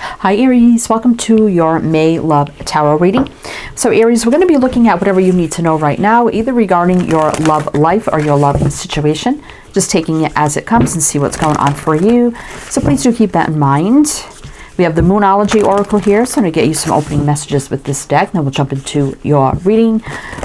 Hi Aries, welcome to your May Love Tarot reading. So Aries, we're going to be looking at whatever you need to know right now, either regarding your love life or your love situation. Just taking it as it comes and see what's going on for you. So please do keep that in mind. We have the Moonology Oracle here, so I'm going to get you some opening messages with this deck. Then we'll jump into your reading.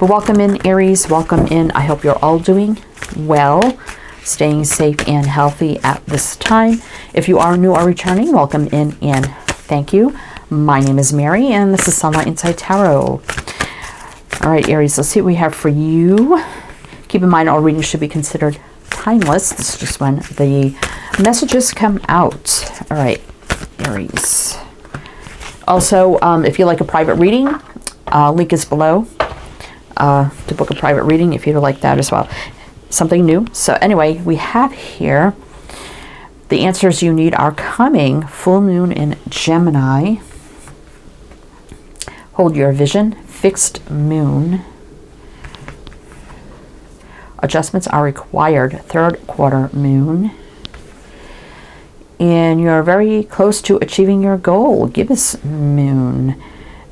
But welcome in Aries, welcome in. I hope you're all doing well, staying safe and healthy at this time. If you are new or returning, welcome in and thank you. My name is Mary and this is Sunlight Inside Tarot. All right, Aries, let's see what we have for you. Keep in mind all readings should be considered timeless. This is just when the messages come out. All right, Aries. Also, if you like a private reading, link is below to book a private reading if you'd like that as well. Something new. So anyway, we have here the answers you need are coming. Full moon in Gemini. Hold your vision. Fixed moon. Adjustments are required. Third quarter moon. And you're very close to achieving your goal. Gibbous moon.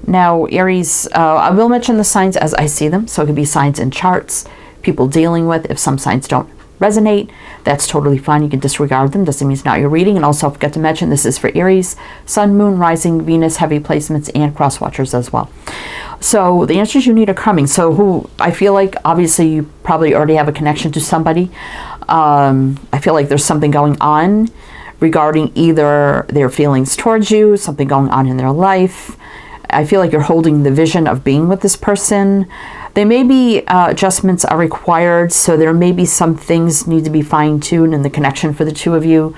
Now, Aries, I will mention the signs as I see them. So it could be signs in charts, people dealing with. If some signs don't resonate, that's totally fine. You can disregard them. Doesn't mean it's not your reading. And also, I forgot to mention, this is for Aries, Sun, Moon, Rising, Venus, heavy placements, and cross watchers as well. So the answers you need are coming. So who, I feel like, obviously, you probably already have a connection to somebody. I feel like there's something going on regarding either their feelings towards you, something going on in their life. I feel like you're holding the vision of being with this person. There may be adjustments are required, so there may be some things need to be fine-tuned in the connection for the two of you.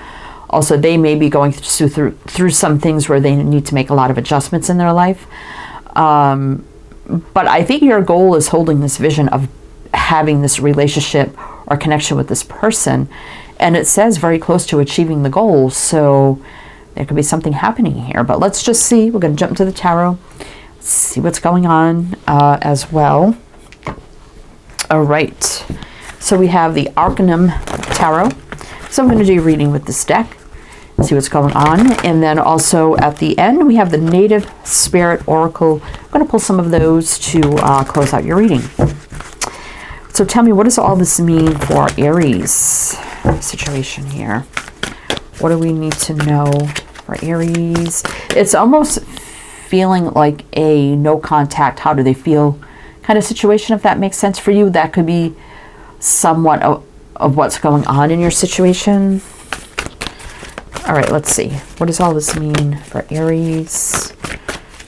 Also, they may be going through some things where they need to make a lot of adjustments in their life. But I think your goal is holding this vision of having this relationship or connection with this person. And it says very close to achieving the goal, so there could be something happening here. But let's just see. We're going to jump into the tarot, see what's going on as well. All right. So we have the Arcanum Tarot. So I'm going to do a reading with this deck, see what's going on. And then also at the end, we have the Native Spirit Oracle. I'm going to pull some of those to close out your reading. So tell me, what does all this mean for Aries situation here? What do we need to know for Aries? It's almost feeling like a no contact, how do they feel kind of situation, if that makes sense for you. That could be somewhat of what's going on in your situation. All right, let's see. What does all this mean for Aries?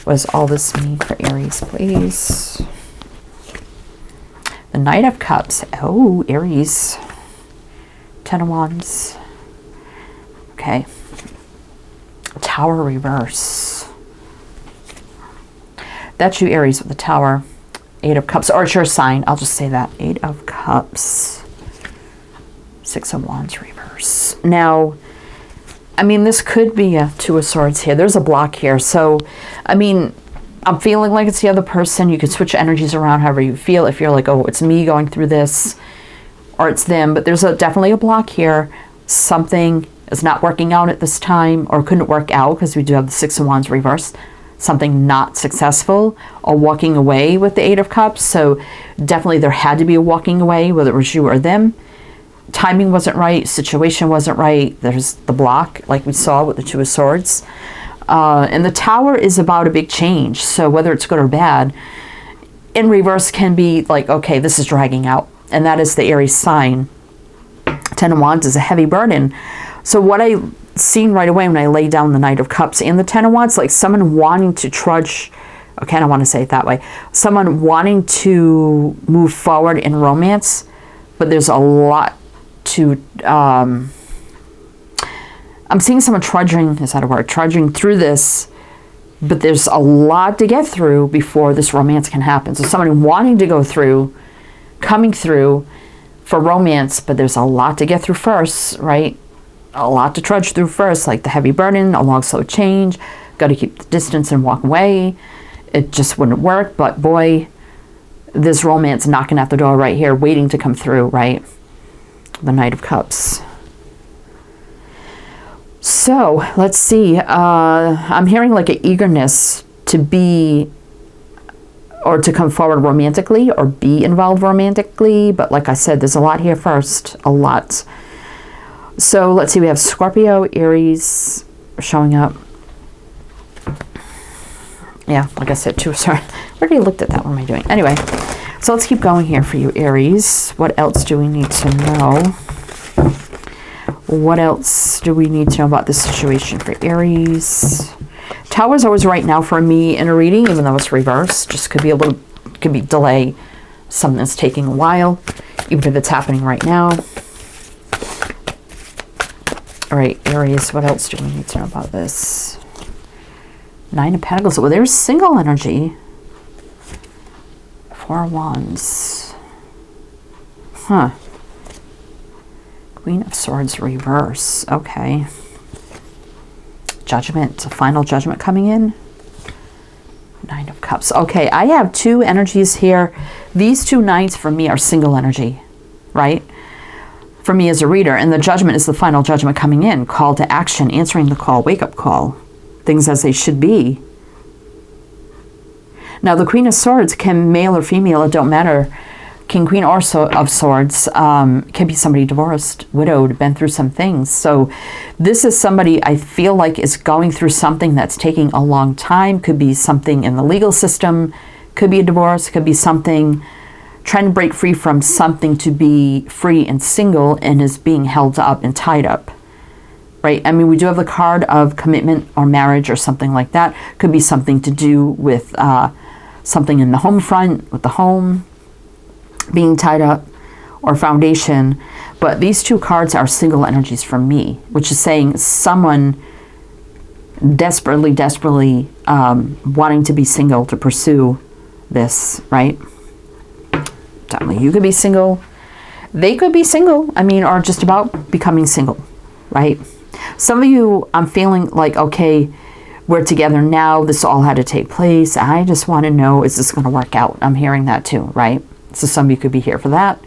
What does all this mean for Aries, please? The Knight of Cups. Oh, Aries. Ten of Wands. Okay. Tower reverse. That's you, Aries, with the Tower. Eight of Cups. Or it's your sign. I'll just say that. Eight of Cups. Six of Wands reverse. Now, I mean, this could be a Two of Swords here. There's a block here. So, I mean, I'm feeling like it's the other person. You can switch energies around however you feel. If you're like, oh, it's me going through this, or it's them. But there's definitely a block here. Something is not working out at this time, or couldn't work out, because we do have the Six of Wands reversed. Something not successful, or walking away with the Eight of Cups. So definitely there had to be a walking away, whether it was you or them. Timing wasn't right. Situation wasn't right. There's the block, like we saw with the Two of Swords. And the Tower is about a big change. So whether it's good or bad, in reverse can be like, okay, this is dragging out. And that is the Aries sign. Ten of Wands is a heavy burden. So what I seen right away when I laid down the Knight of Cups and the Ten of Wands, like someone wanting to trudge, okay, I don't want to say it that way, someone wanting to move forward in romance, but there's a lot to, I'm seeing someone trudging, is that a word, trudging through this, but there's a lot to get through before this romance can happen. So someone wanting to go through, coming through for romance, but there's a lot to get through first, right? A lot to trudge through first, like the heavy burden, a long slow change, got to keep the distance and walk away. It just wouldn't work, but boy, this romance knocking at the door right here, waiting to come through, right? The Knight of Cups. So let's see. I'm hearing like an eagerness to be or to come forward romantically or be involved romantically. But like I said, there's a lot here first, a lot. So let's see, we have Scorpio, Aries showing up. Yeah, like I said, too, sorry. I already looked at that. What am I doing? Anyway, so let's keep going here for you, Aries. What else do we need to know? What else do we need to know about this situation for Aries? Tower's always right now for me in a reading, even though it's reversed. Just could be a little, could be delay. Something that's taking a while, even if it's happening right now. All right, Aries, what else do we need to know about this? Nine of Pentacles. Well, there's single energy. Four of Wands. Huh. Queen of Swords reverse. Okay. Judgment. A final judgment coming in. Nine of Cups. Okay, I have two energies here. These two nines for me are single energy, right? For me as a reader. And the judgment is the final judgment coming in. Call to action. Answering the call. Wake-up call. Things as they should be. Now, the Queen of Swords can male or female. It don't matter. King, Queen, or of Swords can be somebody divorced, widowed, been through some things. So this is somebody I feel like is going through something that's taking a long time. Could be something in the legal system. Could be a divorce. Could be something trying to break free from something to be free and single and is being held up and tied up. Right? I mean, we do have the card of commitment or marriage or something like that. Could be something to do with something in the home front, with the home being tied up, or foundation. But these two cards are single energies for me, which is saying someone desperately wanting to be single to pursue this, right? Definitely, you could be single. They could be single, I mean, or just about becoming single, right? Some of you, I'm feeling like, okay, we're together now. This all had to take place. I just want to know, is this going to work out? I'm hearing that too, right? So some of you could be here for that.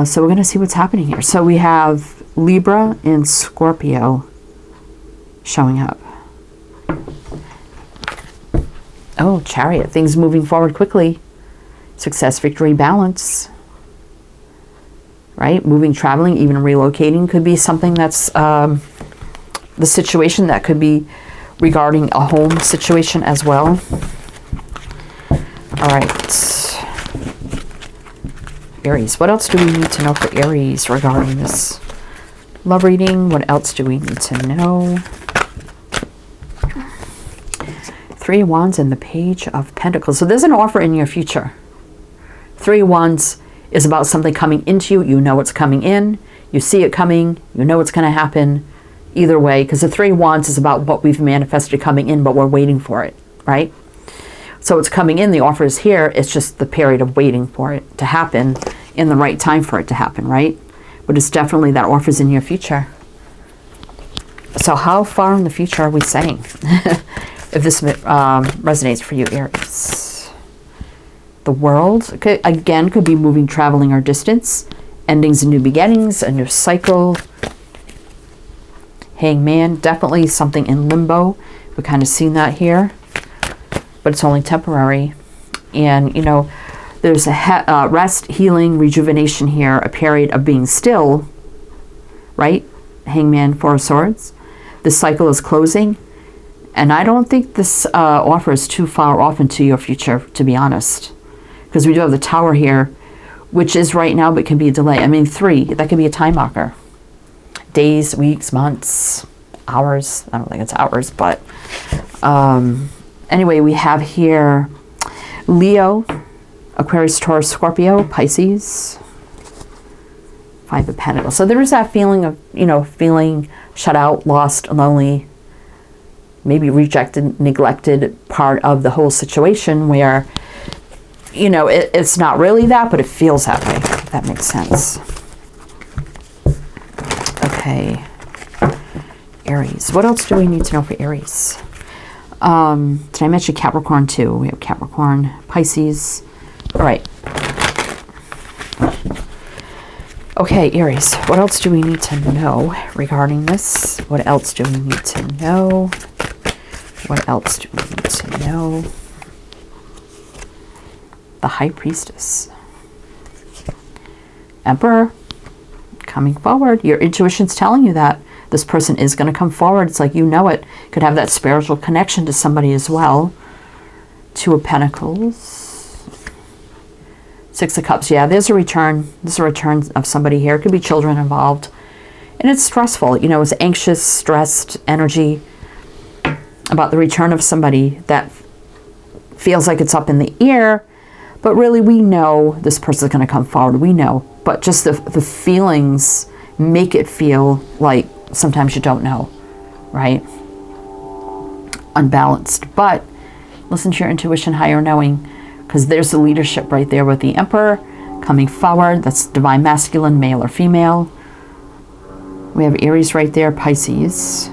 So we're going to see what's happening here. So we have Libra and Scorpio showing up. Oh, Chariot. Things moving forward quickly. Success, victory, balance. Right? Moving, traveling, even relocating could be something that's the situation that could be regarding a home situation as well. All right. Aries. What else do we need to know for Aries regarding this love reading? What else do we need to know? Three of Wands and the Page of Pentacles. So there's an offer in your future. Three of Wands is about something coming into you. You know it's coming in. You see it coming. You know it's going to happen. Either way, because the Three of Wands is about what we've manifested coming in, but we're waiting for it, right? So it's coming in, the offer is here, it's just the period of waiting for it to happen in the right time for it to happen, right? But it's definitely that offer's in your future. So how far in the future are we saying? If this resonates for you, Aries. The World, again, could be moving, traveling, or distance. Endings and new beginnings, a new cycle. Hangman, definitely something in limbo. We've kind of seen that here. But it's only temporary. And, you know, there's a rest, healing, rejuvenation here, a period of being still, right? Hangman, Four of Swords. This cycle is closing. And I don't think this offer is too far off into your future, to be honest. Because we do have the Tower here, which is right now, but can be a delay. I mean, 3, that could be a time marker. Days, weeks, months, hours. I don't think it's hours, but... anyway, we have here Leo, Aquarius, Taurus, Scorpio, Pisces, Five of Pentacles. So there is that feeling of, you know, feeling shut out, lost, lonely, maybe rejected, neglected part of the whole situation where, you know, it's not really that, but it feels that way, if that makes sense. Okay. Aries. What else do we need to know for Aries? Did I mention Capricorn too? We have Capricorn, Pisces. All right. Okay, Aries, what else do we need to know regarding this? What else do we need to know? What else do we need to know? The High Priestess. Emperor, coming forward. Your intuition's telling you that this person is going to come forward. It's like you know it. Could have that spiritual connection to somebody as well. Two of Pentacles. Six of Cups. Yeah, there's a return. There's a return of somebody here. It could be children involved. And it's stressful. You know, it's anxious, stressed energy about the return of somebody that feels like it's up in the air. But really, we know this person's going to come forward. We know. But just the feelings make it feel like sometimes you don't know, right? Unbalanced. But listen to your intuition, higher knowing, because there's the leadership right there with the Emperor coming forward. That's divine masculine, male or female. We have Aries right there, Pisces.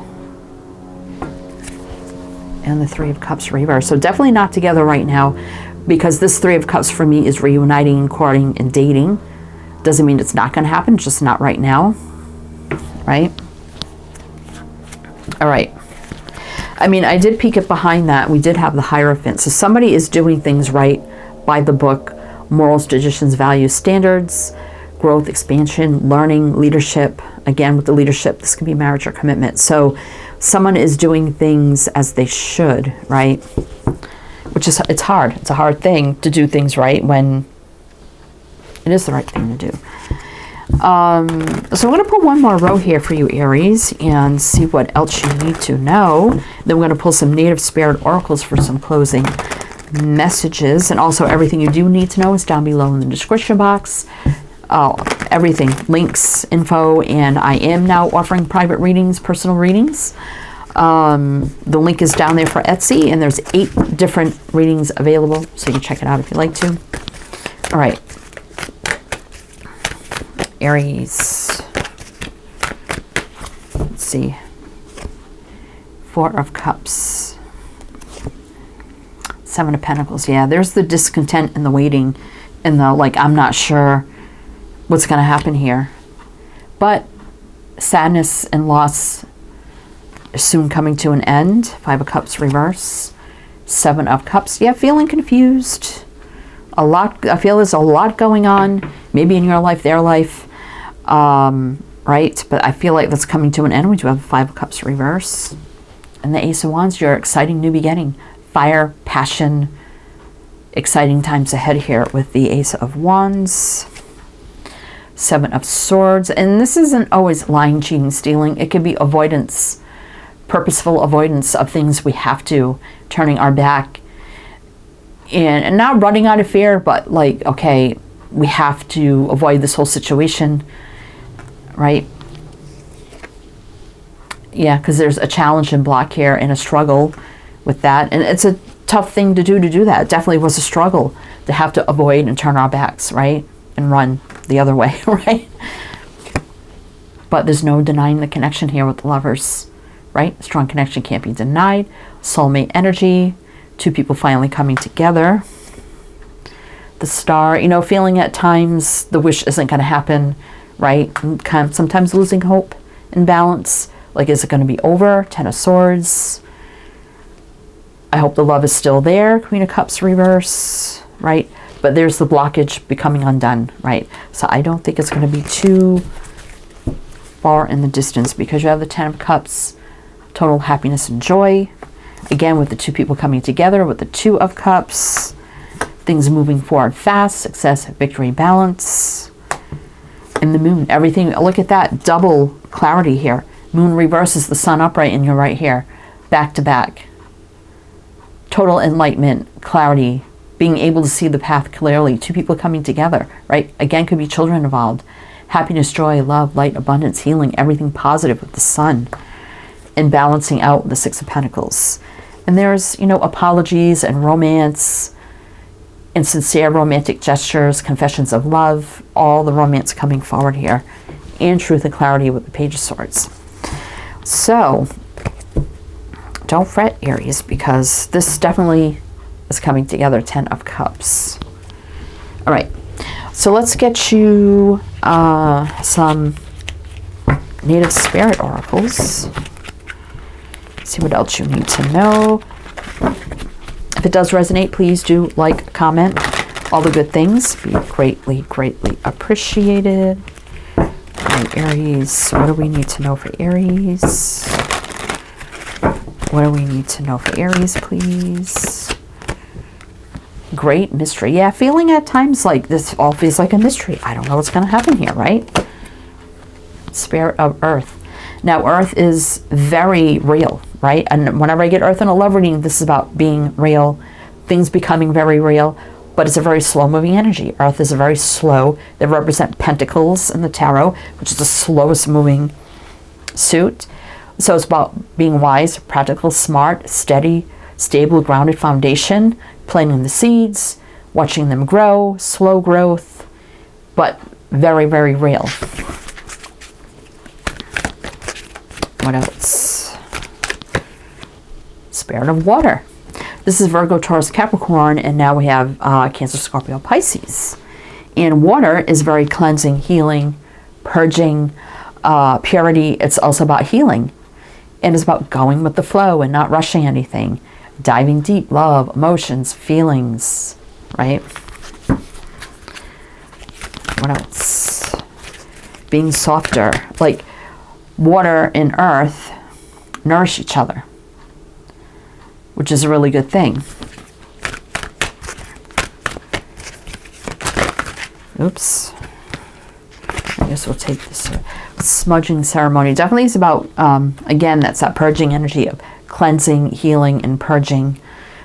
And the Three of Cups reverse. So definitely not together right now, because this Three of Cups for me is reuniting, courting, and dating. Doesn't mean it's not going to happen, it's just not right now. Right? All right. I mean, I did peek it behind that. We did have the Hierophant. So somebody is doing things right by the book. Morals, traditions, values, standards, growth, expansion, learning, leadership. Again, with the leadership, this can be marriage or commitment. So someone is doing things as they should, right? Which is, it's hard. It's a hard thing to do things right when it is the right thing to do. So I'm going to pull one more row here for you, Aries, and see what else you need to know. Then we're going to pull some native spirit oracles for some closing messages. And also everything you do need to know is down below in the description box. Everything, links, info, and I am now offering private readings, personal readings. The link is down there for Etsy, and there's 8 different readings available, so you can check it out if you'd like to. All right. Aries. Let's see. Four of Cups. Seven of Pentacles. Yeah, there's the discontent and the waiting and the like, I'm not sure what's going to happen here. But sadness and loss is soon coming to an end. Five of Cups reverse. Seven of Cups. Yeah, feeling confused. A lot. I feel there's a lot going on. Maybe in your life, their life. Right? But I feel like that's coming to an end. We do have the Five of Cups reverse. And the Ace of Wands, your exciting new beginning. Fire, passion, exciting times ahead here with the Ace of Wands. Seven of Swords. And this isn't always lying, cheating, stealing. It could be avoidance, purposeful avoidance of things we have to, turning our back. And not running out of fear, but like, okay, we have to avoid this whole situation, right? Yeah, because there's a challenge and block here and a struggle with that. And it's a tough thing to do that. It definitely was a struggle to have to avoid and turn our backs, right? And run the other way, right? But there's no denying the connection here with the Lovers, right? Strong connection can't be denied. Soulmate energy. Two people finally coming together. The Star, you know, feeling at times the wish isn't going to happen, right? And kind of sometimes losing hope and balance. Like, is it going to be over? Ten of Swords. I hope the love is still there. Queen of Cups reverse, right? But there's the blockage becoming undone, right? So I don't think it's going to be too far in the distance because you have the Ten of Cups, total happiness and joy. Again, with the two people coming together, with the Two of Cups, things moving forward fast, success, victory, balance. And the Moon, everything, look at that, double clarity here. Moon reverses the Sun upright and you're right here, back to back. Total enlightenment, clarity, being able to see the path clearly. Two people coming together, right? Again, could be children involved. Happiness, joy, love, light, abundance, healing, everything positive with the Sun. And balancing out the Six of Pentacles. And there's, you know, apologies and romance and sincere romantic gestures, confessions of love, all the romance coming forward here. And truth and clarity with the Page of Swords. So, don't fret, Aries, because this definitely is coming together. Ten of Cups. All right, so let's get you some native spirit oracles. See what else you need to know. If it does resonate, please do like, comment, all the good things. Be greatly, greatly appreciated. All right, Aries, what do we need to know for Aries? What do we need to know for Aries, please? Great mystery. Yeah, feeling at times like this all feels like a mystery. I don't know what's going to happen here, right? Spirit of Earth. Now, Earth is very real, right? And whenever I get Earth in a love reading, this is about being real, things becoming very real, but it's a very slow-moving energy. Earth is a very slow. They represent pentacles in the tarot, which is the slowest moving suit. So it's about being wise, practical, smart, steady, stable, grounded foundation, planting the seeds, watching them grow, slow growth, but very, very real. What else? Spirit of water. This is Virgo, Taurus, Capricorn, and now we have Cancer, Scorpio, Pisces. And water is very cleansing, healing, purging, purity. It's also about healing. And it's about going with the flow and not rushing anything. Diving deep, love, emotions, feelings, right? What else? Being softer. Like water and earth nourish each other, which is a really good thing. Oops. I guess we'll take this smudging ceremony. Definitely is about, again, that's that purging energy of cleansing, healing, and purging.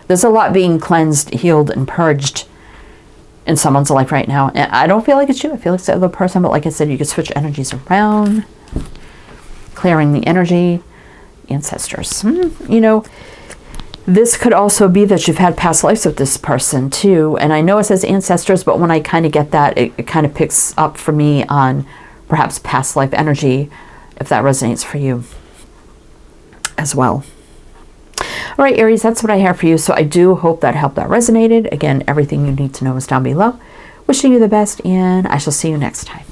There's a lot being cleansed, healed, and purged in someone's life right now. And I don't feel like it's you. I feel like it's the other person. But like I said, you can switch energies around. Clearing the energy. Ancestors. You know, this could also be that you've had past lives with this person too. And I know it says ancestors, but when I kind of get that, it kind of picks up for me on perhaps past life energy, if that resonates for you as well. All right, Aries, that's what I have for you. So I do hope that helped, that resonated. Again, everything you need to know is down below. Wishing you the best, and I shall see you next time.